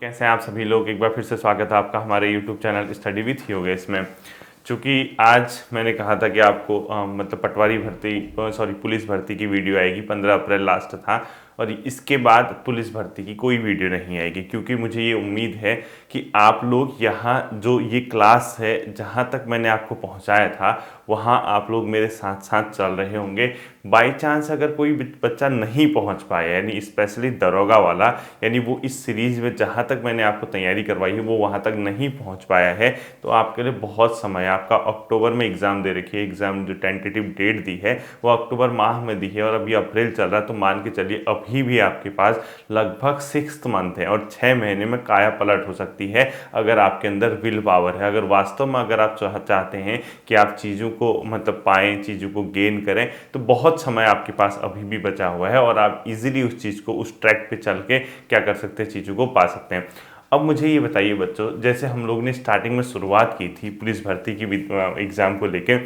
कैसे हैं आप सभी लोग। एक बार फिर से स्वागत है आपका हमारे YouTube channel study with Yogesh इसमें। चूँकि आज मैंने कहा था कि आपको मतलब पटवारी भर्ती पुलिस भर्ती की वीडियो आएगी, 15 अप्रैल लास्ट था, और इसके बाद पुलिस भर्ती की कोई वीडियो नहीं आएगी, क्योंकि मुझे ये उम्मीद है कि आप लोग यहाँ जो ये क्लास है जहाँ तक मैंने आपको पहुँचाया था वहाँ आप लोग मेरे साथ साथ चल रहे होंगे। बाई चांस अगर कोई बच्चा नहीं पहुँच पाया, यानी स्पेशली दरोगा वाला, यानी वो इस सीरीज़ में जहाँ तक मैंने आपको तैयारी करवाई है वो वहाँ तक नहीं पहुँच पाया है, तो आपके लिए बहुत समय, आपका अक्टूबर में एग्ज़ाम दे रखी है, एग्ज़ाम जो टेंटेटिव डेट दी है वो अक्टूबर माह में दी है और अभी अप्रैल चल रहा है, तो मान के चलिए अभी भी आपके पास लगभग 6th मंथ है और 6 महीने में काया पलट हो सकती है अगर आपके अंदर विल पावर है। अगर वास्तव में अगर आप चाहते हैं कि आप चीज़ों को मतलब पाएँ, चीज़ों को गेन करें, तो बहुत समय आपके पास अभी भी बचा हुआ है और आप इजीली उस चीज़ को, उस ट्रैक पे चल के क्या कर सकते हैं, चीज़ों को पा सकते हैं। अब मुझे ये बताइए बच्चों, जैसे हम लोग ने स्टार्टिंग में शुरुआत की थी पुलिस भर्ती की एग्ज़ाम को लेके,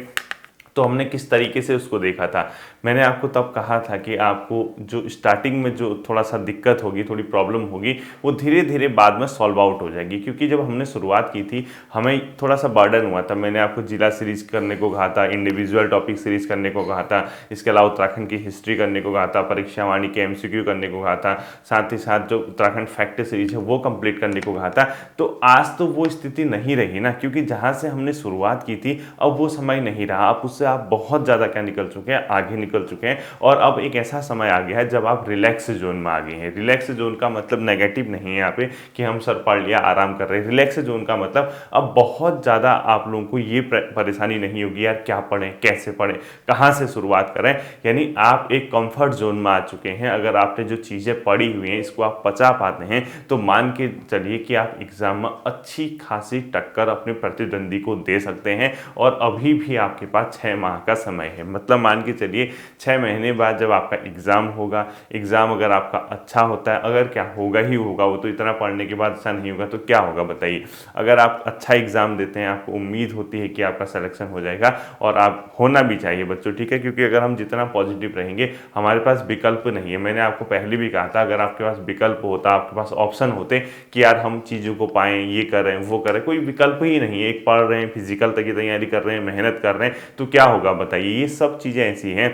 तो हमने किस तरीके से उसको देखा था। मैंने आपको तब कहा था कि आपको जो स्टार्टिंग में जो थोड़ा सा दिक्कत होगी, थोड़ी प्रॉब्लम होगी, वो धीरे धीरे बाद में सॉल्व आउट हो जाएगी, क्योंकि जब हमने शुरुआत की थी हमें थोड़ा सा बर्डन हुआ था। मैंने आपको जिला सीरीज़ करने को कहा था, इंडिविजुअल टॉपिक सीरीज़ करने को कहा था, इसके अलावा उत्तराखंड की हिस्ट्री करने को कहा था, परीक्षा वाणी के MCQ करने को कहा था, साथ ही साथ जो उत्तराखंड फैक्ट सीरीज है वो कंप्लीट करने को कहा था। तो आज तो वो स्थिति नहीं रही ना, क्योंकि जहाँ से हमने शुरुआत की थी अब वो समय नहीं रहा। अब उससे आप बहुत ज़्यादा क्या निकल चुके हैं, आगे निकल चुके हैं, और अब एक ऐसा समय आ गया है जब आप रिलैक्स जोन में आ गए हैं। रिलैक्स जोन का मतलब नेगेटिव नहीं है यहाँ पे कि हम सर पढ़ लिया आराम कर रहे हैं। रिलैक्स जोन का मतलब अब बहुत ज़्यादा आप लोगों को ये परेशानी नहीं होगी यार क्या पढ़ें, कैसे पढ़ें, कहाँ से शुरुआत करें। यानी आप एक कंफर्ट जोन में आ चुके हैं। अगर आपने जो चीज़ें पढ़ी हुई हैं इसको आप पचा पाते हैं तो मान के चलिए कि आप एग्ज़ाम में अच्छी खासी टक्कर अपने प्रतिद्वंदी को दे सकते हैं। और अभी भी आपके पास 6 माह का समय है, मतलब मान के चलिए 6 महीने बाद जब आपका एग्ज़ाम होगा, एग्ज़ाम अगर आपका अच्छा होता है, अगर क्या होगा ही होगा, वो तो इतना पढ़ने के बाद अच्छा नहीं होगा तो क्या होगा बताइए। अगर आप अच्छा एग्ज़ाम देते हैं, आपको उम्मीद होती है कि आपका सिलेक्शन हो जाएगा, और आप होना भी चाहिए बच्चों, ठीक है, क्योंकि अगर हम जितना पॉजिटिव रहेंगे, हमारे पास विकल्प नहीं है। मैंने आपको पहले भी कहा था अगर आपके पास विकल्प होता, आपके पास ऑप्शन होते कि यार हम चीज़ों को पाएँ, ये करें वो करें, कोई विकल्प ही नहीं है। एक पढ़ रहे हैं, फिजिकल तक की तैयारी कर रहे हैं, मेहनत कर रहे हैं, तो क्या होगा बताइए। ये सब चीज़ें ऐसी हैं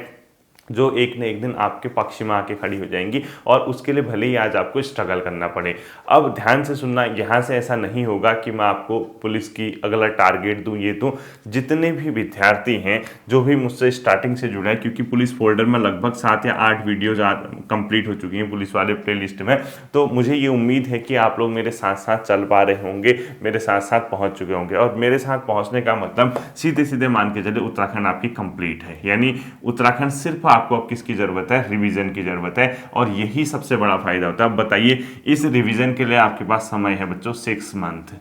जो एक न एक दिन आपके पक्ष में आके खड़ी हो जाएंगी, और उसके लिए भले ही आज आपको स्ट्रगल करना पड़े। अब ध्यान से सुनना, यहाँ से ऐसा नहीं होगा कि मैं आपको पुलिस की अगला टारगेट दूँ, ये दूँ। जितने भी विद्यार्थी हैं जो भी मुझसे स्टार्टिंग से जुड़ा है, क्योंकि पुलिस फोल्डर में लगभग 7 या 8 वीडियोज कंप्लीट हो चुकी हैं पुलिस वाले प्लेलिस्ट में, तो मुझे ये उम्मीद है कि आप लोग मेरे साथ साथ चल पा रहे होंगे, मेरे साथ साथ पहुँच चुके होंगे। और मेरे साथ पहुँचने का मतलब सीधे सीधे मान के चले उत्तराखंड आपकी कंप्लीट है, यानी उत्तराखंड सिर्फ आपको अब किसकी ज़रूरत है, रिवीजन की ज़रूरत है, और यही सबसे बड़ा फायदा होता है। अब बताइए, इस रिवीजन के लिए आपके पास समय है बच्चों 6 मंथ।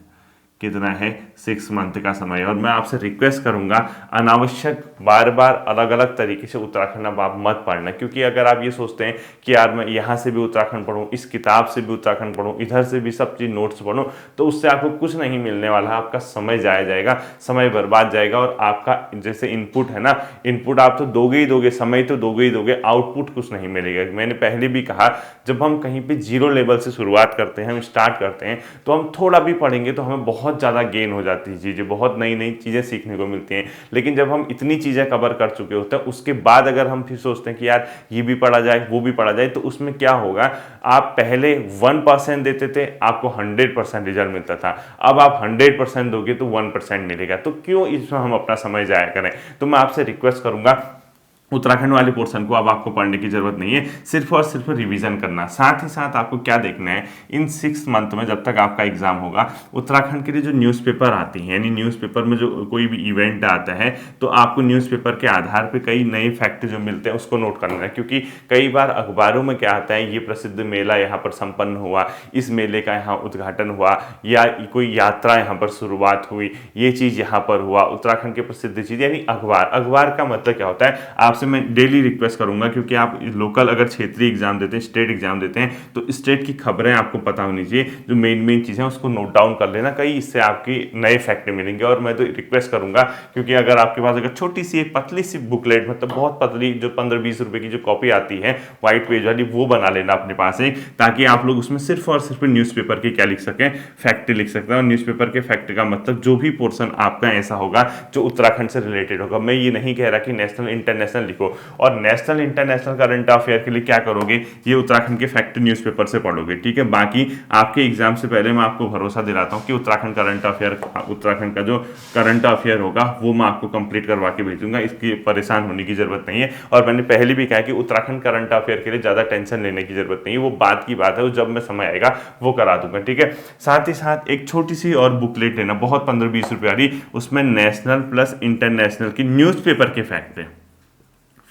कितना है, 6 मंथ का समय। और मैं आपसे रिक्वेस्ट करूंगा अनावश्यक बार बार अलग अलग तरीके से उत्तराखंड अब आप मत पढ़ना, क्योंकि अगर आप ये सोचते हैं कि यार मैं यहाँ से भी उत्तराखंड पढ़ूँ, इस किताब से भी उत्तराखंड पढ़ूँ, इधर से भी सब चीज़ नोट्स पढ़ूँ, तो उससे आपको कुछ नहीं मिलने वाला है। आपका समय जाया जाएगा, समय बर्बाद जाएगा, और आपका जैसे इनपुट है ना, इनपुट आप तो दोगे ही दोगे, समय तो दोगे ही दोगे, आउटपुट कुछ नहीं मिलेगा। मैंने पहले भी कहा, जब हम कहीं पर 0 लेवल से शुरुआत करते हैं, हम स्टार्ट करते हैं, तो हम थोड़ा भी पढ़ेंगे तो हमें बहुत ज़्यादा गेन हो जाती है चीज़ें, बहुत नई नई चीज़ें सीखने को मिलती हैं। लेकिन जब हम इतनी चीज़ें कवर कर चुके होते हैं, उसके बाद अगर हम फिर सोचते हैं कि यार ये भी पढ़ा जाए, वो भी पढ़ा जाए, तो उसमें क्या होगा, आप पहले 1% देते थे, आपको 100% रिजल्ट मिलता था। अब आप 100% दोगे तो 1% मिलेगा, तो क्यों इसमें हम अपना समय जाया करें। तो मैं आपसे रिक्वेस्ट करूंगा, उत्तराखंड वाले पोर्शन को अब आपको पढ़ने की जरूरत नहीं है, सिर्फ और सिर्फ रिवीजन करना। साथ ही साथ आपको क्या देखना है, इन 6 मंथ में जब तक आपका एग्जाम होगा, उत्तराखंड के लिए जो न्यूज़पेपर आती हैं, यानी न्यूज़पेपर में जो कोई भी इवेंट आता है, तो आपको न्यूज़पेपर के आधार पे कई नए फैक्ट जो मिलते हैं उसको नोट करना है। क्योंकि कई बार अखबारों में क्या आता है, ये प्रसिद्ध मेला यहाँ पर संपन्न हुआ, इस मेले का यहाँ उद्घाटन हुआ, या कोई यात्रा यहाँ पर शुरुआत हुई, ये चीज़ यहाँ पर हुआ, उत्तराखंड के प्रसिद्ध चीज़, यानी अखबार। अखबार का मतलब क्या होता है, आप आपसे मैं डेली रिक्वेस्ट करूंगा, क्योंकि आप लोकल अगर क्षेत्रीय एग्जाम देते हैं, स्टेट एग्जाम देते हैं, तो स्टेट की खबरें आपको पता होनी चाहिए, जो मेन चीज़ें उसको नोट डाउन कर लेना, कई इससे आपकी नए फैक्ट मिलेंगे। और मैं तो रिक्वेस्ट करूंगा, क्योंकि अगर आपके पास अगर छोटी सी एक पतली सी बुकलेट, मतलब बहुत पतली, जो 15-20 रुपए की जो कॉपी आती है व्हाइट पेज वाली, वो बना लेना अपने पास एक, ताकि आप लोग उसमें सिर्फ और सिर्फ न्यूज़पेपर की क्या लिख सकें, फैक्ट लिख सकते हैं। और न्यूज़पेपर के फैक्ट का मतलब जो भी पोर्शन आपका ऐसा होगा जो उत्तराखंड से रिलेटेड होगा। मैं ये नहीं कह रहा कि नेशनल इंटरनेशनल लिखो, और नेशनल इंटरनेशनल करंट अफेयर के लिए क्या करोगे, ये उत्तराखंड के फैक्ट न्यूज़पेपर से पढ़ोगे, ठीक है। बाकी आपके एग्जाम से पहले मैं आपको भरोसा दिलाता हूँ कि उत्तराखंड करंट अफेयर, उत्तराखंड का जो करंट अफेयर होगा वो मैं आपको कंप्लीट करवा के भेजूंगा, इसकी परेशान होने की जरूरत नहीं है। और मैंने पहले भी कहा कि उत्तराखंड करंट अफेयर के लिए ज़्यादा टेंशन लेने की जरूरत नहीं है, वो बात की बात है, वो जब मैं समय आएगा वो करा दूंगा, ठीक है। साथ ही साथ एक छोटी सी और बुकलेट लेना, बहुत 15-20 रुपये वाली, उसमें नेशनल प्लस इंटरनेशनल की न्यूज़पेपर के फैक्ट है,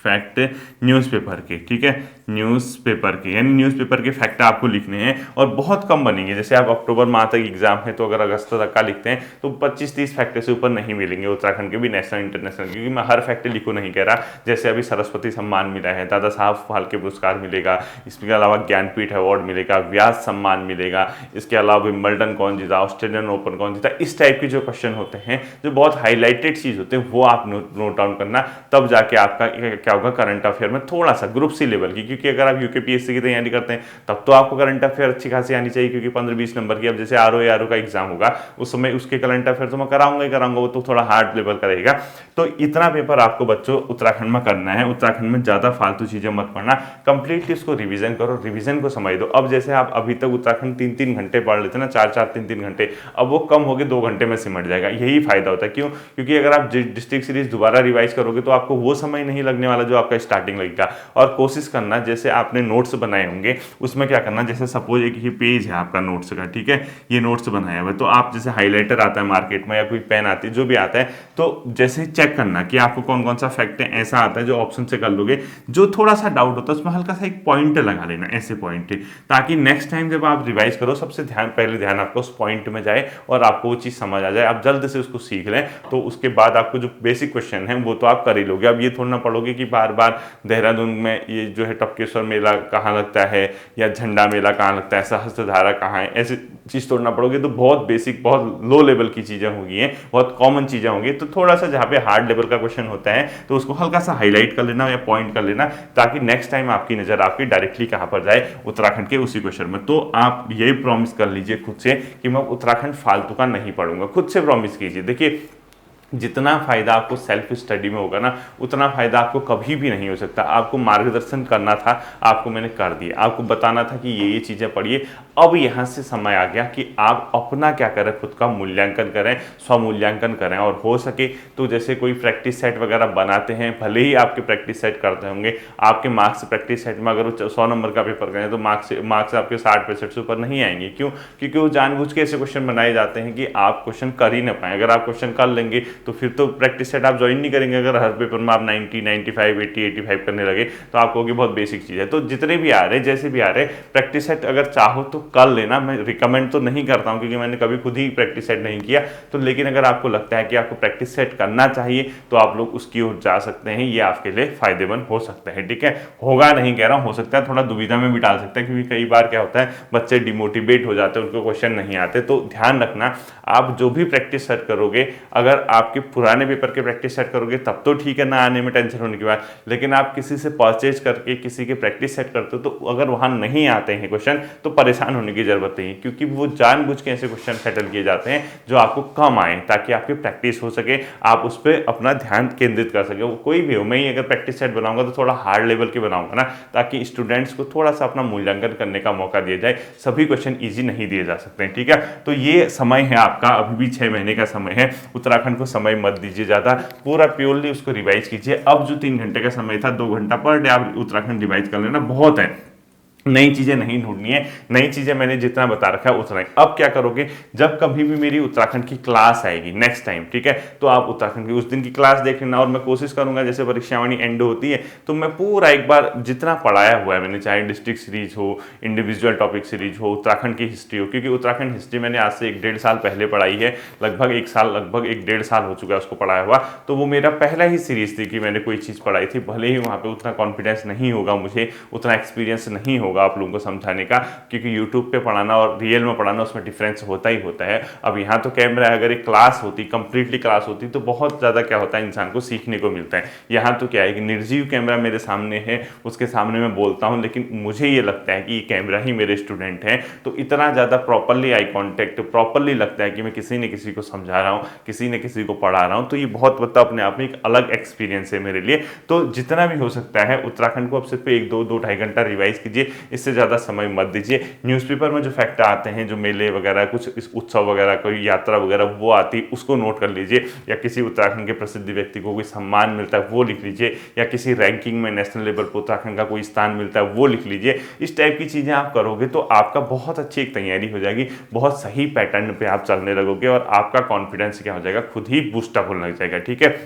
फैक्ट न्यूज़पेपर के, ठीक है, न्यूज़पेपर के, यानी न्यूज़पेपर के फैक्ट आपको लिखने हैं, और बहुत कम बनेंगे। जैसे आप अक्टूबर माह तक एग्जाम है, तो अगर अगस्त तक का लिखते हैं तो 25-30 फैक्ट से ऊपर नहीं मिलेंगे उत्तराखंड के भी, नेशनल इंटरनेशनल, क्योंकि मैं हर फैक्ट लिखो नहीं कह रहा। जैसे अभी सरस्वती सम्मान मिला है, दादा साहब फाल्के पुरस्कार मिलेगा, इसके अलावा ज्ञानपीठ अवार्ड मिलेगा, व्यास सम्मान मिलेगा, इसके अलावा विंबलडन कौन जीता, ऑस्ट्रेलियन ओपन कौन जीता, इस टाइप के जो क्वेश्चन होते हैं, जो बहुत हाईलाइटेड चीज़ होते हैं, वो आप नोट डाउन करना, तब जाके आपका क्या होगा, करंट अफेयर में थोड़ा सा ग्रुप सी लेवल की, क्योंकि अगर आप यूकेपीएससी की तैयारी करते हैं तब तो आपको करंट अफेयर अच्छी खासी आनी चाहिए, क्योंकि 15-20 नंबर की, अब जैसे आरओ का एग्जाम होगा उस समय उसके करंट अफेयर तो मैं कराऊंगा ही कराऊंगा, वो तो थोड़ा हार्ड लेवल का रहेगा। तो इतना पेपर आपको बच्चों उत्तराखंड में करना है। उत्तराखंड में ज्यादा फालतू चीजें मत पढ़ना, कंप्लीटली उसको रिवीजन करो, रिवीजन को समझ दो। अब जैसे आप अभी तक उत्तराखंड 3-3 घंटे पढ़ लेते ना, 4-4 3-3 घंटे, अब वो कम हो गए 2 घंटे में सिमट जाएगा। यही फायदा होता है। क्यों? क्योंकि अगर आप डिस्ट्रिक्ट सीरीज दोबारा रिवाइज करोगे तो आपको वो समय नहीं लगने वाला जो आपका स्टार्टिंग लगेगा। और कोशिश करना, जैसे आपने नोट्स बनाए होंगे उसमें क्या करना, जैसे सपोज एक ये पेज है आपका नोट्स का, ठीक है, ये नोट्स बनाया हुआ है, तो आप जैसे हाईलाइटर आता है मार्केट में या कोई पेन आती है, जो भी आता है, तो जैसे चेक करना कि आपको कौन कौन सा फैक्ट है, ऐसा आता है जो ऑप्शन से कर लोगे, जो थोड़ा सा डाउट होता है उसमें हल्का सा एक पॉइंट लगा लेना, ऐसे पॉइंट, ताकि नेक्स्ट टाइम जब आप रिवाइज करो सबसे पहले ध्यान आपका उस पॉइंट में जाए और आपको वो चीज़ समझ आ जाए, आप जल्द से उसको सीख लें। तो उसके बाद आपको जो बेसिक क्वेश्चन है वो तो आप कर ही लोगे। अब ये थोड़ा ना पढ़ोगे कि बार बार देहरादून में ये जो है टपकेश्वर मेला कहाँ लगता है, या झंडा मेला कहाँ लगता है, सहस्त्रधारा कहाँ है, ऐसी चीज़ तोड़ना पड़ोगे। तो बहुत बेसिक, बहुत लो लेवल की चीज़ें होगी हैं, बहुत कॉमन चीज़ें होंगी। तो थोड़ा सा जहाँ पे हार्ड लेवल का क्वेश्चन होता है तो उसको हल्का सा हाईलाइट कर लेना या पॉइंट कर लेना, ताकि नेक्स्ट टाइम आपकी नज़र आपकी डायरेक्टली कहाँ पर जाए, उत्तराखंड के उसी क्वेश्चन में। तो आप ये प्रॉमिस कर लीजिए खुद से कि मैं उत्तराखंड फालतू का नहीं पढ़ूंगा। खुद से प्रॉमिस कीजिए। देखिए, जितना फायदा आपको सेल्फ स्टडी में होगा ना, उतना फायदा आपको कभी भी नहीं हो सकता। आपको मार्गदर्शन करना था, आपको मैंने कर दिया। आपको बताना था कि ये चीज़ें पढ़िए। अब यहाँ से समय आ गया कि आप अपना क्या करें, खुद का मूल्यांकन करें, स्वमूल्यांकन करें। और हो सके तो जैसे कोई प्रैक्टिस सेट वगैरह बनाते हैं, भले ही आपके प्रैक्टिस सेट करते होंगे, आपके मार्क्स प्रैक्टिस सेट में अगर वो 100 नंबर का पेपर करें तो मार्क्स आपके 60-65 से ऊपर नहीं आएंगे। क्यों? क्योंकि वो जानबूझ के ऐसे क्वेश्चन बनाए जाते हैं कि आप क्वेश्चन कर ही ना पाए। अगर आप क्वेश्चन कर लेंगे तो फिर तो प्रैक्टिस सेट आप ज्वाइन नहीं करेंगे। अगर हर पेपर में आप 90, 95, 80, 85 करने लगे तो आप कहोगे बहुत बेसिक चीज़ है। तो जितने भी आ रहे, जैसे भी आ रहे, प्रैक्टिस सेट अगर चाहो तो कर लेना। मैं रिकमेंड तो नहीं करता हूँ क्योंकि मैंने कभी खुद ही प्रैक्टिस सेट नहीं किया। तो लेकिन अगर आपको लगता है कि आपको प्रैक्टिस सेट करना चाहिए तो आप लोग उसकी ओर जा सकते हैं। ये आपके लिए फायदेमंद हो सकता है। ठीक है, होगा नहीं कह रहा हूँ, हो सकता है थोड़ा दुविधा में भी डाल सकता है, क्योंकि कई बार क्या होता है बच्चे डिमोटिवेट हो जाते हैं, उनको क्वेश्चन नहीं आते। तो ध्यान रखना, आप जो भी प्रैक्टिस सेट करोगे, अगर आपके पुराने पेपर के प्रैक्टिस सेट करोगे तब तो ठीक है, ना आने में टेंशन होने की बात। लेकिन आप किसी से परचेज करके किसी के प्रैक्टिस सेट करते हो तो अगर वहां नहीं आते हैं क्वेश्चन तो परेशान होने की जरूरत नहीं है, क्योंकि वो जानबूझ के ऐसे क्वेश्चन सेटल किए जाते हैं जो आपको कम आए, ताकि आपकी प्रैक्टिस हो सके, आप उस पर अपना ध्यान केंद्रित कर सके। वो कोई भी हो, मैं ही अगर प्रैक्टिस सेट बनाऊंगा तो थोड़ा हार्ड लेवल के बनाऊंगा ना, ताकि स्टूडेंट्स को थोड़ा सा अपना मूल्यांकन करने का मौका दिया जाए। सभी क्वेश्चन ईजी नहीं दिए जा सकते हैं। ठीक है, तो ये समय है आपका, अभी भी 6 महीने का समय है। उत्तराखंड को समय मत दीजिए ज़्यादा, पूरा प्योरली उसको रिवाइज कीजिए। अब जो 3 घंटे का समय था, 2 घंटा पर डे आप उत्तराखंड रिवाइज कर लेना, बहुत है। नई चीजें नहीं ढूंढनी है, नई चीजें मैंने जितना बता रखा है उतना ही। अब क्या करोगे, जब कभी भी मेरी उत्तराखंड की क्लास आएगी नेक्स्ट टाइम, ठीक है, तो आप उत्तराखंड की उस दिन की क्लास देख लेना। और मैं कोशिश करूंगा जैसे परीक्षावाणी एंड होती है तो मैं पूरा एक बार जितना पढ़ाया हुआ है मैंने, चाहे डिस्ट्रिक्ट सीरीज हो, इंडिविजुअल टॉपिक सीरीज हो, उत्तराखंड की हिस्ट्री हो, क्योंकि उत्तराखंड हिस्ट्री मैंने आज से 1-1.5 साल पहले पढ़ाई है, लगभग 1-1.5 साल हो चुका है उसको पढ़ाया हुआ। तो वो मेरा पहला ही सीरीज थी कि मैंने कोई चीज़ पढ़ाई थी, भले ही वहाँ पे उतना कॉन्फिडेंस नहीं होगा, मुझे उतना एक्सपीरियंस नहीं होगा आप लोगों को समझाने का, क्योंकि यूट्यूब पे पढ़ाना और रियल में पढ़ाना उसमें डिफरेंस होता ही होता है। अब यहाँ तो कैमरा, अगर एक क्लास होती, कंप्लीटली क्लास होती, तो बहुत ज़्यादा क्या होता है इंसान को सीखने को मिलता है। यहाँ तो क्या है कि निर्जीव कैमरा मेरे सामने है, उसके सामने मैं बोलता हूँ, लेकिन मुझे ये लगता है कि ये कैमरा ही मेरे स्टूडेंट हैं, तो इतना ज़्यादा प्रॉपरली आई कॉन्टेक्ट, प्रॉपरली लगता है कि मैं किसी न किसी को समझा रहा हूँ, किसी न किसी को पढ़ा रहा हूँ। तो ये बहुत मतलब अपने आप में एक अलग एक्सपीरियंस है मेरे लिए। तो जितना भी हो सकता है उत्तराखंड को अब सिर्फ 1-2-2-2.5 घंटा रिवाइज कीजिए, इससे ज़्यादा समय मत दीजिए। न्यूज़पेपर में जो फैक्ट आते हैं, जो मेले वगैरह, कुछ इस उत्सव वगैरह, कोई यात्रा वगैरह वो आती, उसको नोट कर लीजिए, या किसी उत्तराखंड के प्रसिद्ध व्यक्ति को कोई सम्मान मिलता है वो लिख लीजिए, या किसी रैंकिंग में नेशनल लेवल पर उत्तराखंड का कोई स्थान मिलता है वो लिख लीजिए। इस टाइप की चीज़ें आप करोगे तो आपका बहुत अच्छी एक तैयारी हो जाएगी, बहुत सही पैटर्न पे आप चलने लगोगे और आपका कॉन्फिडेंस क्या हो जाएगा, खुद ही बूस्ट अप होने लग जाएगा। ठीक है,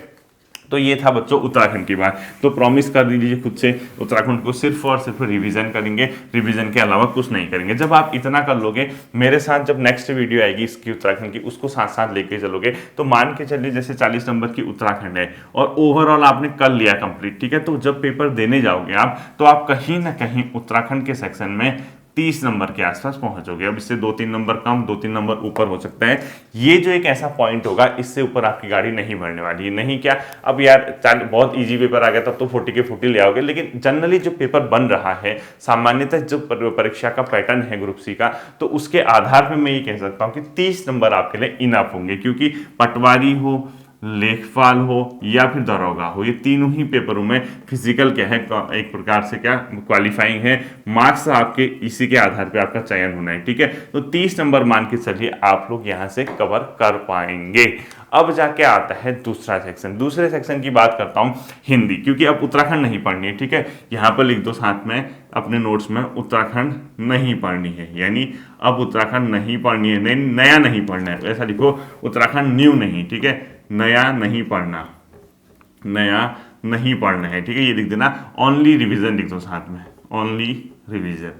तो ये था बच्चों उत्तराखंड की बात। तो प्रॉमिस कर दीजिए खुद से, उत्तराखंड को सिर्फ और सिर्फ रिवीजन करेंगे, रिवीजन के अलावा कुछ नहीं करेंगे। जब आप इतना कर लोगे, मेरे साथ जब नेक्स्ट वीडियो आएगी इसकी उत्तराखंड की, उसको साथ साथ लेके चलोगे, तो मान के चलिए जैसे 40 नंबर की उत्तराखंड है और ओवरऑल आपने कर लिया कंप्लीट, ठीक है, तो जब पेपर देने जाओगे आप, तो आप कहीं ना कहीं उत्तराखंड के सेक्शन में 30 नंबर के आसपास पहुंचोगे। अब इससे 2-3 नंबर कम, 2-3 नंबर ऊपर हो सकता है। ये जो एक ऐसा पॉइंट होगा, इससे ऊपर आपकी गाड़ी नहीं बढ़ने वाली है। नहीं क्या, अब यार बहुत इजी पेपर आ गया तब तो 40 के 40 ले आओगे, लेकिन जनरली जो पेपर बन रहा है, सामान्यतः जो परीक्षा का पैटर्न है ग्रुप सी का, तो उसके आधार पर मैं ये कह सकता हूँ कि 30 नंबर आपके लिए इनफ होंगे, क्योंकि पटवारी हो, लेखपाल हो या फिर दरोगा हो, ये तीनों ही पेपरों में फिजिकल क्या है, एक प्रकार से क्या क्वालिफाइंग है, मार्क्स आपके इसी के आधार पे आपका चयन होना है। ठीक है, तो 30 नंबर मान के चलिए आप लोग यहाँ से कवर कर पाएंगे। अब जाके आता है दूसरा सेक्शन। दूसरे सेक्शन की बात करता हूँ हिंदी, क्योंकि अब उत्तराखंड नहीं पढ़नी है। ठीक है, यहाँ पर लिख दो साथ में अपने नोट्स में, उत्तराखंड नहीं पढ़नी है, यानी अब उत्तराखंड नहीं पढ़नी है, नया नहीं पढ़ना है, ऐसा लिखो, उत्तराखंड न्यू नहीं, ठीक है, नया नहीं पढ़ना, नया नहीं पढ़ना है। ठीक है, ये लिख देना, ओनली रिवीजन लिख दो साथ में, ओनली रिवीजन।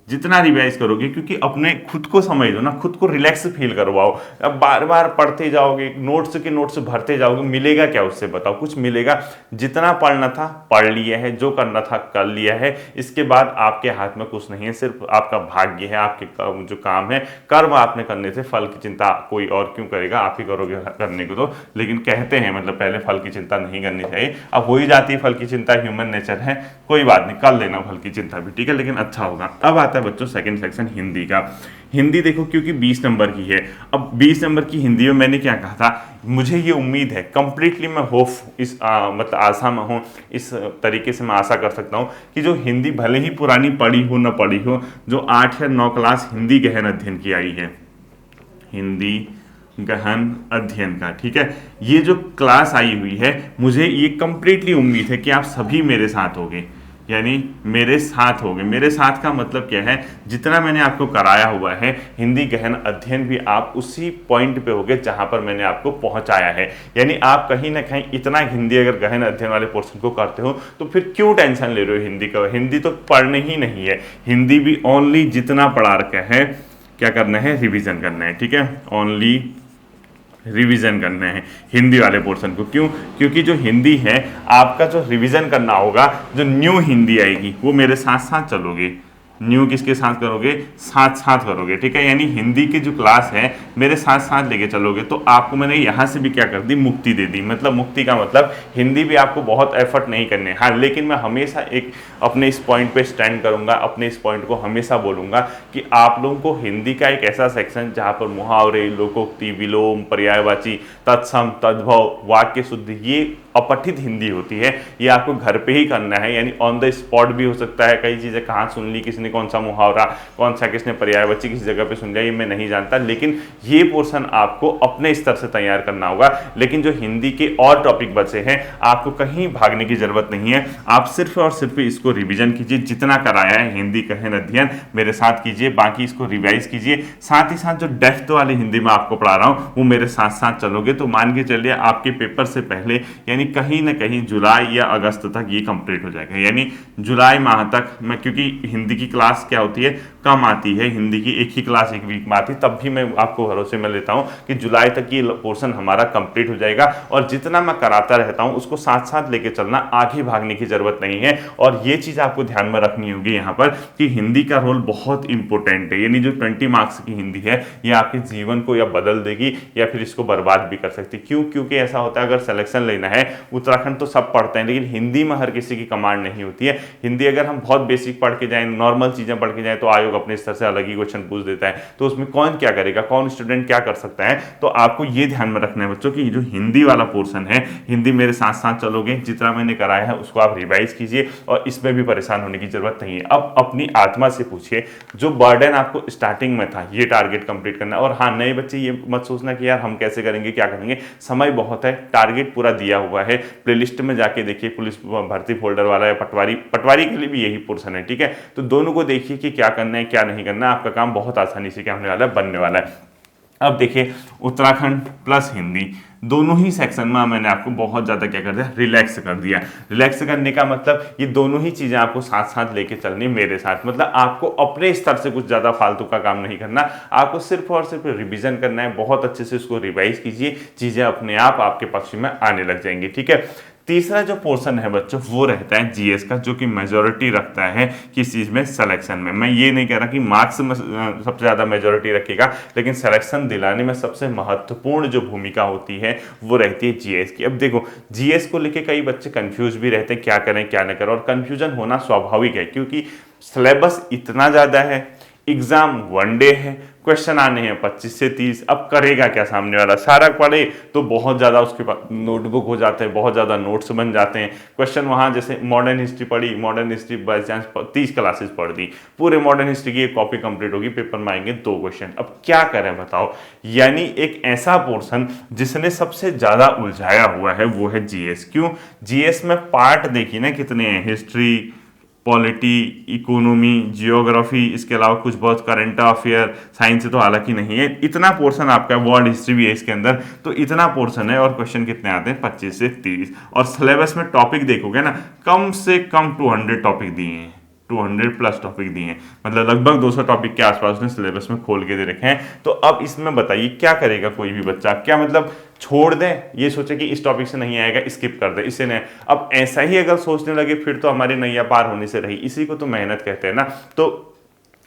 जितना रिवाइज करोगे, क्योंकि अपने खुद को समझ दो ना, खुद को रिलैक्स फील करवाओ। अब बार बार पढ़ते जाओगे, नोट्स के नोट्स भरते जाओगे, मिलेगा क्या उससे, बताओ, कुछ मिलेगा? जितना पढ़ना था पढ़ लिया है, जो करना था कर लिया है, इसके बाद आपके हाथ में कुछ नहीं है, सिर्फ आपका भाग्य है, आपके जो काम है, कर्म आपने करने से, फल की चिंता कोई और क्यों करेगा, आप ही करोगे करने को तो। लेकिन कहते हैं मतलब पहले फल की चिंता नहीं करनी चाहिए, अब हो ही जाती है फल की चिंता, ह्यूमन नेचर है, कोई बात नहीं, कर लेना फल की चिंता भी, ठीक है, लेकिन अच्छा होगा। अब आता है बच्चों सेकंड सेक्शन हिंदी का। हिंदी देखो, क्योंकि 20 नंबर की है, अब 20 नंबर की हिंदी में मैंने क्या कहा था, मुझे ये उम्मीद है, कंप्लीटली मैं होप इस मतलब आशा में हूँ, इस तरीके से मैं आशा कर सकता हूँ कि जो हिंदी भले ही पुरानी पढ़ी हो न पढ़ी हो, जो 8 या 9 क्लास हिंदी गहन अध्ययन की आई है, हिंदी गहन अध्ययन का, ठीक है, ये जो क्लास आई हुई है, मुझे ये कंप्लीटली उम्मीद है कि आप सभी मेरे साथ होंगे, यानी मेरे साथ होंगे। मेरे साथ का मतलब क्या है, जितना मैंने आपको कराया हुआ है हिंदी गहन अध्ययन भी आप उसी पॉइंट पे होंगे जहां पर मैंने आपको पहुंचाया है। यानी आप कहीं ना कहीं इतना हिंदी अगर गहन अध्ययन वाले पोर्शन को करते हो तो फिर क्यों टेंशन ले रहे हो हिंदी का? हिंदी तो पढ़नी ही नहीं है, हिंदी भी ओनली जितना पढ़ा रखा है क्या करना है, रिविजन करना है। ठीक है, ओनली रिवीजन करना है हिंदी वाले पोर्शन को। क्यों? क्योंकि जो हिंदी है आपका जो रिवीजन करना होगा, जो न्यू हिंदी आएगी वो मेरे साथ साथ चलोगे। न्यू किसके साथ करोगे? साथ साथ करोगे। ठीक है, यानी हिंदी की जो क्लास है मेरे साथ साथ लेके चलोगे। तो आपको मैंने यहाँ से भी क्या कर दी, मुक्ति दे दी। मतलब मुक्ति का मतलब हिंदी भी आपको बहुत एफर्ट नहीं करने, हाँ, लेकिन मैं हमेशा एक अपने इस पॉइंट पे स्टैंड करूंगा, अपने इस पॉइंट को हमेशा बोलूंगा कि आप लोगों को हिंदी का एक ऐसा सेक्शन जहाँ पर मुहावरे, लोकोक्ति, विलोम, पर्यायवाची, तत्सम, तद्भव, वाक्य शुद्धि, ये अपठित हिंदी होती है ये आपको घर पे ही करना है, यानी ऑन द स्पॉट भी हो सकता है। कई चीज़ें कहाँ सुन ली, किसने कौन सा मुहावरा, कौन सा किसने पर्यायवाची किसी जगह पे सुन लिया, ये मैं नहीं जानता, लेकिन ये पोर्शन आपको अपने स्तर से तैयार करना होगा। लेकिन जो हिंदी के और टॉपिक बचे हैं आपको कहीं भागने की जरूरत नहीं है, आप सिर्फ और सिर्फ इसको रिवीजन कीजिए। जितना कराया है हिंदी गहन अध्ययन मेरे साथ कीजिए, बाकी इसको रिवाइज कीजिए। साथ ही साथ जो डेप्थ वाली हिंदी में आपको पढ़ा रहा हूँ वो मेरे साथ साथ चलोगे तो मान के चलिए आपके पेपर से पहले यानी कहीं ना कहीं जुलाई या अगस्त तक ये कंप्लीट हो जाएगा। यानी जुलाई माह तक मैं, क्योंकि हिंदी की क्लास क्या होती है कम आती है, हिंदी की एक ही क्लास एक वीक में आती, तब भी मैं आपको भरोसे में लेता हूँ कि जुलाई तक ये पोर्शन हमारा कंप्लीट हो जाएगा। और जितना मैं कराता रहता हूँ उसको साथ साथ लेके चलना, आगे भागने की जरूरत नहीं है। और ये चीज़ आपको ध्यान में रखनी होगी यहाँ पर कि हिंदी का रोल बहुत इंपॉर्टेंट है। यानी जो 20 मार्क्स की हिंदी है ये आपके जीवन को या बदल देगी या फिर इसको बर्बाद भी कर सकती है। क्यों? क्योंकि ऐसा होता है अगर सिलेक्शन लेना है, उत्तराखंड तो सब पढ़ते हैं लेकिन हिंदी में हर किसी की कमांड नहीं होती है। हिंदी अगर हम बहुत बेसिक पढ़ के जाएं, नॉर्मल चीज़ें पढ़ के जाएं तो आयोग अपने स्तर से अलग ही क्वेश्चन पूछ देता है, तो उसमें कौन क्या करेगा, कौन स्टूडेंट क्या कर सकता है। तो आपको ये ध्यान में रखना है बच्चों कि जो हिंदी वाला पोर्शन है, हिंदी मेरे साथ साथ चलोगे, जितना मैंने कराया है उसको आप रिवाइज कीजिए और इसमें भी परेशान होने की जरूरत नहीं है। अब अपनी आत्मा से पूछिए, जो बर्डन आपको स्टार्टिंग में था ये टारगेट कंप्लीट करना। और हाँ, नए बच्चे ये मत सोचना कि यार हम कैसे करेंगे, क्या करेंगे, समय बहुत है, टारगेट पूरा दिया हुआ है। प्लेलिस्ट में जाके देखिए, पुलिस भर्ती फोल्डर वाला या पटवारी के लिए भी यही पोर्शन है, ठीक है। तो दोनों को देखिए कि क्या करना है क्या नहीं करना, आपका काम बहुत आसानी से क्या होने वाला है, बनने वाला है। अब देखिए, उत्तराखंड प्लस हिंदी दोनों ही सेक्शन में मैंने आपको बहुत ज़्यादा क्या कर दिया, रिलैक्स कर दिया। रिलैक्स करने का मतलब ये दोनों ही चीज़ें आपको साथ साथ लेके चलनी मेरे साथ। मतलब आपको अपने स्तर से कुछ ज़्यादा फालतू का काम नहीं करना, आपको सिर्फ और सिर्फ रिवीजन करना है। बहुत अच्छे से उसको रिवाइज कीजिए, चीज़ें अपने आप आपके पक्ष में आने लग जाएंगी, ठीक है। तीसरा जो पोर्शन है बच्चों वो रहता है जीएस का, जो कि मेजोरिटी रखता है किस चीज़ में, सिलेक्शन में। मैं ये नहीं कह रहा कि मार्क्स में सबसे ज़्यादा मेजोरिटी रखेगा, लेकिन सिलेक्शन दिलाने में सबसे महत्वपूर्ण जो भूमिका होती है वो रहती है जीएस की। अब देखो, जीएस को लेके कई बच्चे कंफ्यूज भी रहते हैं, क्या करें क्या ना करें, और कंफ्यूजन होना स्वाभाविक है क्योंकि सिलेबस इतना ज़्यादा है, एग्जाम 1 डे है, क्वेश्चन आने हैं 25 से 30। अब करेगा क्या सामने वाला, सारा पढ़े तो बहुत ज़्यादा उसके पास नोटबुक हो जाते हैं, बहुत ज़्यादा नोट्स बन जाते हैं। क्वेश्चन वहाँ जैसे मॉडर्न हिस्ट्री पढ़ी, modern history by chance 30 classes पढ़ दी, पूरे मॉडर्न हिस्ट्री की एक कॉपी कंप्लीट होगी, पेपर में आएंगे 2 क्वेश्चन। अब क्या करें बताओ। यानी एक ऐसा पोर्शन जिसने सबसे ज़्यादा उलझाया हुआ है वो है जीएस। क्यों? जीएस में पार्ट देखिए ना कितने हैं, हिस्ट्री, पॉलिटी, इकोनॉमी, जियोग्राफी, इसके अलावा कुछ बहुत करंट अफेयर, साइंस तो हालांकि नहीं है। इतना पोर्शन आपका, वर्ल्ड हिस्ट्री भी है इसके अंदर, तो इतना पोर्शन है और क्वेश्चन कितने आते हैं 25 से 30। और सिलेबस में टॉपिक देखोगे ना, कम से कम 200 टॉपिक दिए हैं, 200 प्लस टॉपिक दिए हैं, मतलब लगभग 200 टॉपिक के आसपास उसने सिलेबस में खोल के दे रखे हैं। तो अब इसमें बताइए क्या करेगा कोई भी बच्चा, क्या मतलब छोड़ दें, ये सोचे कि इस टॉपिक से नहीं आएगा स्किप कर दे, इससे नहीं। अब ऐसा ही अगर सोचने लगे फिर तो हमारी नैया पार होने से रही। इसी को तो मेहनत कहते हैं ना। तो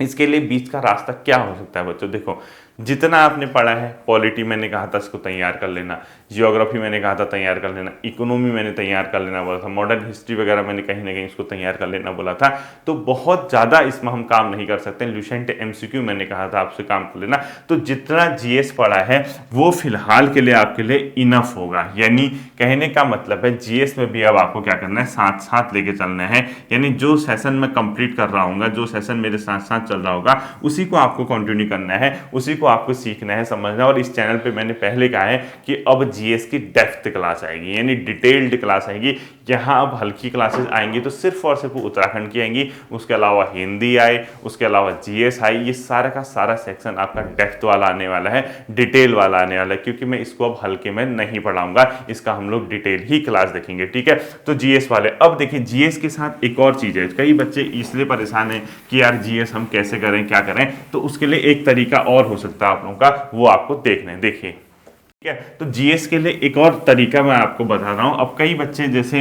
इसके लिए बीच का रास्ता क्या हो सकता है बच्चों, देखो जितना आपने पढ़ा है, पॉलिटी मैंने कहा था इसको तैयार कर लेना, जियोग्राफी मैंने कहा था तैयार कर लेना, इकोनॉमी मैंने तैयार कर लेना बोला था, मॉडर्न हिस्ट्री वगैरह मैंने कहीं ना कहीं इसको तैयार कर लेना बोला था। तो बहुत ज़्यादा इसमें हम काम नहीं कर सकते। ल्यूसेंट एमसीक्यू मैंने कहा था आपसे काम कर लेना। तो जितना जीएस पढ़ा है वो फिलहाल के लिए आपके लिए इनफ होगा। यानी कहने का मतलब है जीएस में भी अब आपको क्या करना है, साथ साथ लेके चलना है। यानी जो सेशन मैं कंप्लीट कर रहा हूँ, जो सेशन मेरे साथ साथ चल रहा होगा, उसी को आपको कंटिन्यू करना है, उसी को आपको सीखना है, समझना। और इस चैनल पे मैंने पहले कहा है कि अब जीएस की डेप्थ क्लास आएगी, यानी डिटेल्ड क्लास आएगी। यहाँ अब हल्की क्लासेस आएंगी तो सिर्फ और सिर्फ उत्तराखंड की आएंगी, उसके अलावा हिंदी आए, उसके अलावा जीएस आए, ये सारा का सारा सेक्शन आपका डेप्थ वाला आने वाला है, डिटेल वाला आने वाला है। क्योंकि मैं इसको अब हल्के में नहीं पढ़ाऊंगा, इसका हम लोग डिटेल ही क्लास देखेंगे, ठीक है। तो जीएस वाले, अब देखिए जीएस के साथ एक और चीज़ है, कई बच्चे इसलिए परेशान हैं कि यार जीएस हम कैसे करें क्या करें। तो उसके लिए एक तरीका और हो सकता है आप लोगों का, वो आपको देखना है, देखिए ठीक है। तो जीएस के लिए एक और तरीका मैं आपको बता रहा हूं। अब कई बच्चे जैसे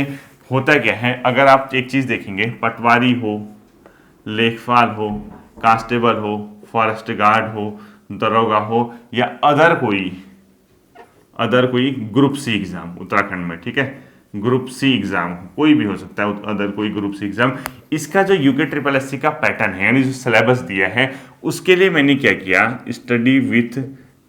होता क्या है, अगर आप एक चीज देखेंगे, पटवारी हो, लेखपाल हो, कांस्टेबल हो, फॉरेस्ट गार्ड हो, दरोगा हो, या अदर कोई ग्रुप सी एग्जाम उत्तराखंड में, ठीक है, ग्रुप सी एग्जाम कोई भी हो सकता है, अदर कोई ग्रुप सी एग्जाम, इसका जो यूके ट्रिपल एससी का पैटर्न है, यानी जो सिलेबस दिया है, उसके लिए मैंने क्या किया, स्टडी विथ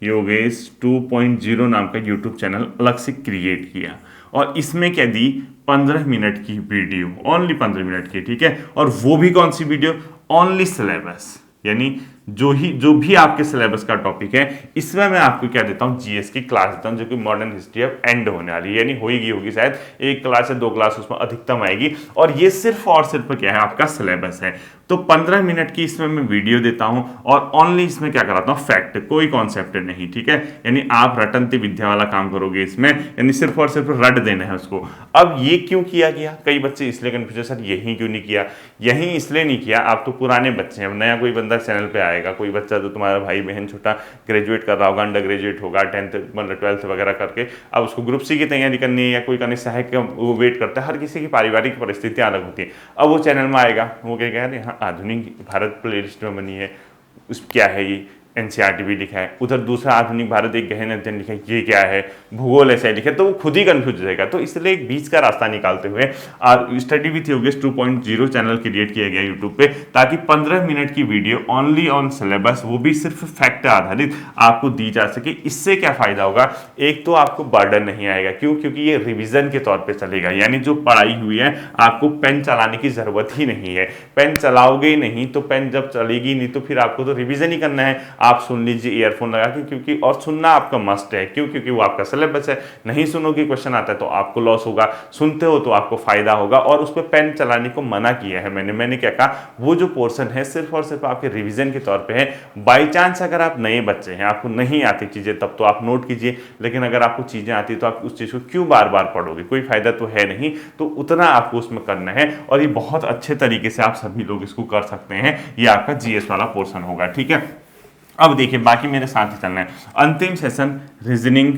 योगेश 2.0 नाम का यूट्यूब चैनल अलग से क्रिएट किया। और इसमें क्या दी, 15 मिनट की वीडियो, ओनली 15 मिनट की, ठीक है। और वो भी कौन सी वीडियो, ओनली सिलेबस, यानी जो भी आपके सिलेबस का टॉपिक है, इसमें मैं आपको क्या देता हूँ, जीएस की क्लास देता हूँ, जो कि मॉडर्न हिस्ट्री अब एंड होने वाली है, यानी होगी शायद 1 क्लास या 2 क्लास उसमें अधिकतम आएगी। और ये सिर्फ और सिर्फ क्या है, आपका सिलेबस है। तो 15 मिनट की इसमें मैं वीडियो देता हूं और ओनली इसमें क्या कराता हूं, फैक्ट, कोई कॉन्सेप्ट नहीं, ठीक है। यानी आप रटंती विद्या वाला काम करोगे इसमें, यानी सिर्फ और सिर्फ रट देना है उसको। अब ये क्यों किया गया, कई बच्चे इसलिए कंफ्यूज, सर यही क्यों नहीं किया, यही इसलिए नहीं किया, आप तो पुराने बच्चे हैं, नया कोई बंदा चैनल पे आएगा, कोई बच्चा तो तुम्हारा भाई बहन छोटा ग्रेजुएट कर रहा होगा, अंडर ग्रेजुएट होगा, 10th मतलब 12th वगैरह करके, अब उसको ग्रुप सी की तैयारी करनी है या कोई करनी सहायक वो वेट करता है, हर किसी की पारिवारिक परिस्थितियां अलग होती है। अब वो चैनल में आएगा, वो क्या कह रहे हैं, हाँ आधुनिक भारत प्लेलिस्ट में बनी है, उस क्या है ये, एनसीईआरटी भी लिखा है, उधर दूसरा आधुनिक भारत एक गहन अध्ययन लिखा है, ये क्या है, भूगोल ऐसा लिखा है, तो वो खुद ही कंफ्यूज हो जाएगा। तो इसलिए एक बीच का रास्ता निकालते हुए study with Yogesh 2.0 channel create किया गया यूट्यूब पे, ताकि 15 मिनट की वीडियो ओनली ऑन सिलेबस, वो भी सिर्फ फैक्ट आधारित आपको दी जा सके। इससे क्या फायदा होगा, एक तो आपको बर्डन नहीं आएगा, क्यों, क्योंकि ये रिविजन के तौर पे चलेगा, यानी जो पढ़ाई हुई है आपको पेन चलाने की जरूरत ही नहीं है। पेन चलाओगे ही नहीं तो पेन जब चलेगी नहीं तो फिर आपको तो रिविजन ही करना है। आप सुन लीजिए ईयरफोन लगा के, क्योंकि और सुनना आपका मस्ट है, क्यों, क्योंकि वो आपका सिलेबस है। नहीं सुनोगे, क्वेश्चन आता है तो आपको लॉस होगा, सुनते हो तो आपको फायदा होगा। और उस पर पेन चलाने को मना किया है मैंने क्या कहा, वो जो पोर्शन है सिर्फ और सिर्फ आपके रिवीजन के तौर पे है। बाई चांस अगर आप नए बच्चे हैं, आपको नहीं आती चीजें, तब तो आप नोट कीजिए, लेकिन अगर आपको चीजें आती तो आप उस चीज को क्यों बार बार पढ़ोगे, कोई फायदा तो है नहीं। तो उतना आपको उसमें करना है, और ये बहुत अच्छे तरीके से आप सभी लोग इसको कर सकते हैं। ये आपका जीएस वाला पोर्शन होगा, ठीक है। अब देखिए, बाकी मेरे साथ ही चलना है। अंतिम सेशन रीजनिंग,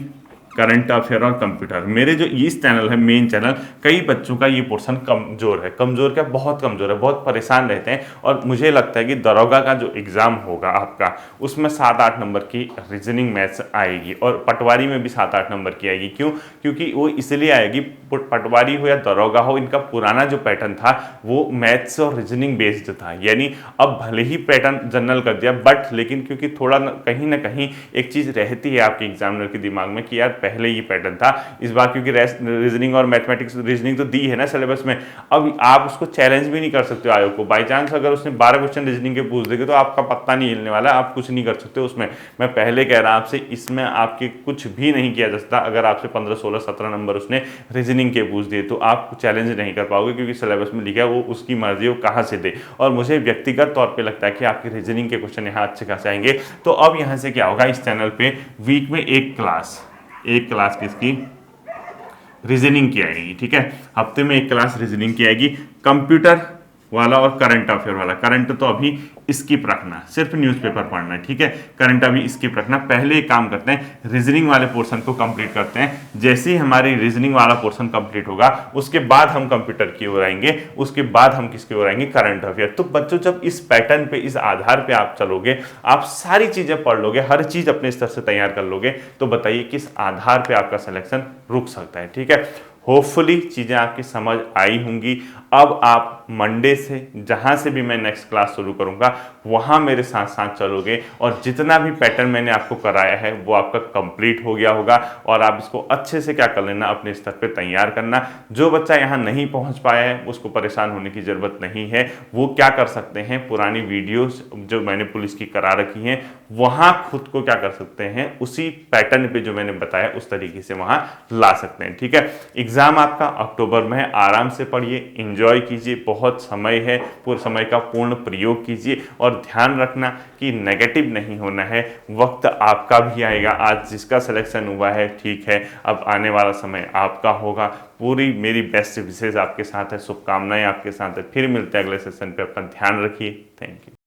करंट अफेयर और कंप्यूटर। मेरे जो इस चैनल है, मेन चैनल, कई बच्चों का ये पोर्शन कमजोर है, कमजोर क्या, बहुत कमजोर है, बहुत परेशान रहते हैं। और मुझे लगता है कि दरोगा का जो एग्जाम होगा आपका, उसमें 7-8 नंबर की रीजनिंग मैथ्स आएगी, और पटवारी में भी 7-8 नंबर की आएगी। क्यों, क्योंकि वो इसलिए आएगी, पटवारी हो या दरोगा हो, इनका पुराना जो पैटर्न था वो मैथ्स और रीजनिंग बेस्ड था। यानी अब भले ही पैटर्न जनरल कर दिया, बट लेकिन क्योंकि थोड़ा कहीं ना कहीं एक चीज रहती है आपके एग्जामिनर के दिमाग में कि यार पहले ये पैटर्न था, इस बार क्योंकि रीजनिंग और मैथमेटिक्स, रीजनिंग तो दी है ना सिलेबस में, अब आप उसको चैलेंज भी नहीं कर सकते आयोग को। बाई चांस अगर उसने 12 क्वेश्चन रीजनिंग के पूछ देंगे तो आपका पत्ता नहीं हिलने वाला, आप कुछ नहीं कर सकते उसमें। मैं पहले कह रहा आपसे, इसमें आपके कुछ भी नहीं किया जा सकता। अगर आपसे 15, 16, 17 नंबर उसने रीजनिंग के पूछ दिए तो आप चैलेंज नहीं कर पाओगे, क्योंकि सिलेबस में लिखा है, वो उसकी मर्जी, वो कहाँ से दे। और मुझे व्यक्तिगत तौर पे लगता है कि आपके रीजनिंग के क्वेश्चन यहाँ अच्छे खासे आएंगे। तो अब यहाँ से क्या होगा, इस चैनल पे वीक में एक क्लास किसकी, रीजनिंग की आएगी, ठीक है। हफ्ते में एक क्लास रीजनिंग की आएगी, कंप्यूटर वाला और करंट अफेयर वाला। करंट तो अभी स्किप रखना, सिर्फ न्यूज़पेपर पढ़ना है, ठीक है। करंट अभी स्किप रखना। पहले एक काम करते हैं, रीजनिंग वाले पोर्शन को कंप्लीट करते हैं। जैसे ही हमारी रीजनिंग वाला पोर्शन कंप्लीट होगा, उसके बाद हम कंप्यूटर की ओर आएंगे, उसके बाद हम किसकी ओर आएंगे, करंट अफेयर। तो बच्चों, जब इस पैटर्न पे, इस आधार पे आप चलोगे, आप सारी चीजें पढ़ लोगे, हर चीज अपने स्तर से तैयार कर लोगे, तो बताइए किस आधार पे आपका सिलेक्शन रुक सकता है, ठीक है। होपफुली चीज़ें आपकी समझ आई होंगी। अब आप मंडे से, जहाँ से भी मैं नेक्स्ट क्लास शुरू करूँगा, वहाँ मेरे साथ साथ चलोगे, और जितना भी पैटर्न मैंने आपको कराया है वो आपका कंप्लीट हो गया होगा। और आप इसको अच्छे से क्या कर लेना, अपने स्तर पे तैयार करना। जो बच्चा यहाँ नहीं पहुँच पाया है उसको परेशान होने की ज़रूरत नहीं है। वो क्या कर सकते हैं, पुरानी वीडियोज़ जो मैंने पुलिस की करा रखी हैं, वहाँ खुद को क्या कर सकते हैं, उसी पैटर्न पे जो मैंने बताया उस तरीके से वहाँ ला सकते हैं, ठीक है। एग्जाम आपका अक्टूबर में है, आराम से पढ़िए, एंजॉय कीजिए, बहुत समय है, पूरे समय का पूर्ण प्रयोग कीजिए। और ध्यान रखना कि नेगेटिव नहीं होना है, वक्त आपका भी आएगा। आज जिसका सिलेक्शन हुआ है ठीक है, अब आने वाला समय आपका होगा। पूरी मेरी बेस्ट विशेष आपके साथ है, शुभकामनाएं आपके साथ है। फिर मिलते हैं अगले सेशन पे, अपना ध्यान रखिए। Thank you.